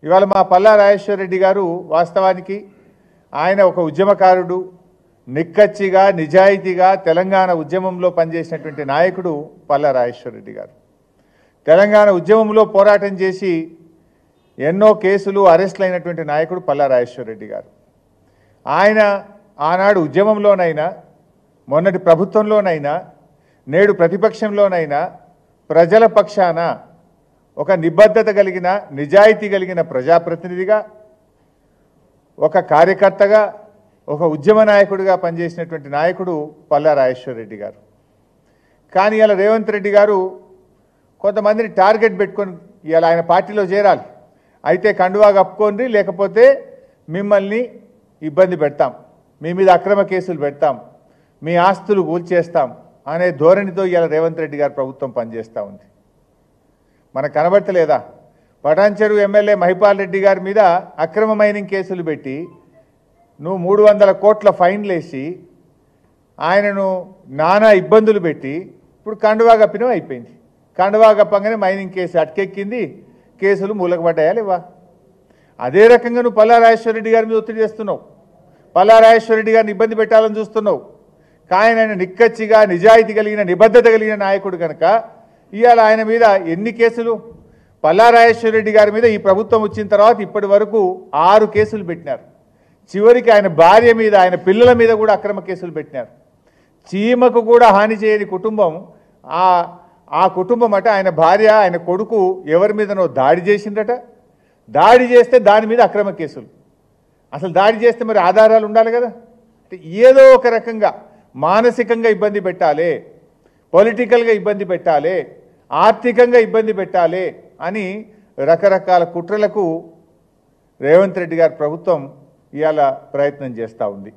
ఇవాళ మా పల్లా రాజేశ్వర్ రెడ్డి గారు వాస్తవానికి ఆయన ఒక ఉద్యమకారుడు, నిక్కచ్చిగా నిజాయితీగా తెలంగాణ ఉద్యమంలో పనిచేసినటువంటి నాయకుడు పల్లా రాజేశ్వర్ రెడ్డి గారు. తెలంగాణ ఉద్యమంలో పోరాటం చేసి ఎన్నో కేసులు అరెస్టులు అయినటువంటి నాయకుడు పల్లా రాజేశ్వర్ రెడ్డి గారు. ఆయన ఆనాడు ఉద్యమంలోనైనా, మొన్నటి ప్రభుత్వంలోనైనా, నేడు ప్రతిపక్షంలోనైనా ప్రజల పక్షాన ఒక నిబద్ధత కలిగిన, నిజాయితీ కలిగిన ప్రజాప్రతినిధిగా, ఒక కార్యకర్తగా, ఒక ఉద్యమ నాయకుడిగా పనిచేసినటువంటి నాయకుడు పల్లా రాజేశ్వర్ రెడ్డి గారు. కానీ ఇలా రేవంత్ రెడ్డి గారు కొంతమందిని టార్గెట్ పెట్టుకొని ఇలా ఆయన పార్టీలో చేరాలి, అయితే కండువా కప్పుకోండి, లేకపోతే మిమ్మల్ని ఇబ్బంది పెడతాం, మీ మీద అక్రమ కేసులు పెడతాం, మీ ఆస్తులు కూల్చేస్తాం అనే ధోరణితో ఇలా రేవంత్ రెడ్డి గారు ప్రభుత్వం పనిచేస్తూ ఉంది. మనకు కనబడతలేదా? పటాన్చెరు ఎమ్మెల్యే మహిపాల్ రెడ్డి గారి మీద అక్రమ మైనింగ్ కేసులు పెట్టి నువ్వు 300 కోట్ల ఫైన్లు వేసి ఆయనను నానా ఇబ్బందులు పెట్టి ఇప్పుడు కండువా కప్పినం అయిపోయింది. కండువా కప్పంగానే మైనింగ్ కేసు అటకెక్కింది, కేసులు మూలకపడ్డాయా లేవా? అదే రకంగా నువ్వు పల్లా రాజేశ్వర్ రెడ్డి గారి మీద ఒత్తిడి చేస్తున్నావు, పల్లా రాజేశ్వర్ రెడ్డి గారిని ఇబ్బంది పెట్టాలని చూస్తున్నావు. కానీ ఆయన నిక్కచ్చిగా నిజాయితీ కలిగిన, నిబద్ధత కలిగిన నాయకుడు కనుక ఇవాళ ఆయన మీద ఎన్ని కేసులు? పల్లా రాజేశ్వర్ రెడ్డి గారి మీద ఈ ప్రభుత్వం వచ్చిన తర్వాత ఇప్పటి వరకు 6 కేసులు పెట్టినారు. చివరికి ఆయన భార్య మీద, ఆయన పిల్లల మీద కూడా అక్రమ కేసులు పెట్టినారు. చీమకు కూడా హాని చేయని కుటుంబం ఆ కుటుంబం అట. ఆయన భార్య, ఆయన కొడుకు ఎవరి మీదనో దాడి చేసిందట. దాడి చేస్తే దాని మీద అక్రమ కేసులు. అసలు దాడి చేస్తే మరి ఆధారాలు ఉండాలి కదా. ఏదో ఒక రకంగా మానసికంగా ఇబ్బంది పెట్టాలి, పొలిటికల్గా ఇబ్బంది పెట్టాలి, ఆర్థికంగా ఇబ్బంది పెట్టాలి అని రకరకాల కుట్రలకు రేవంత్ రెడ్డి గారి ప్రభుత్వం ఇవాళ ప్రయత్నం చేస్తూ ఉంది.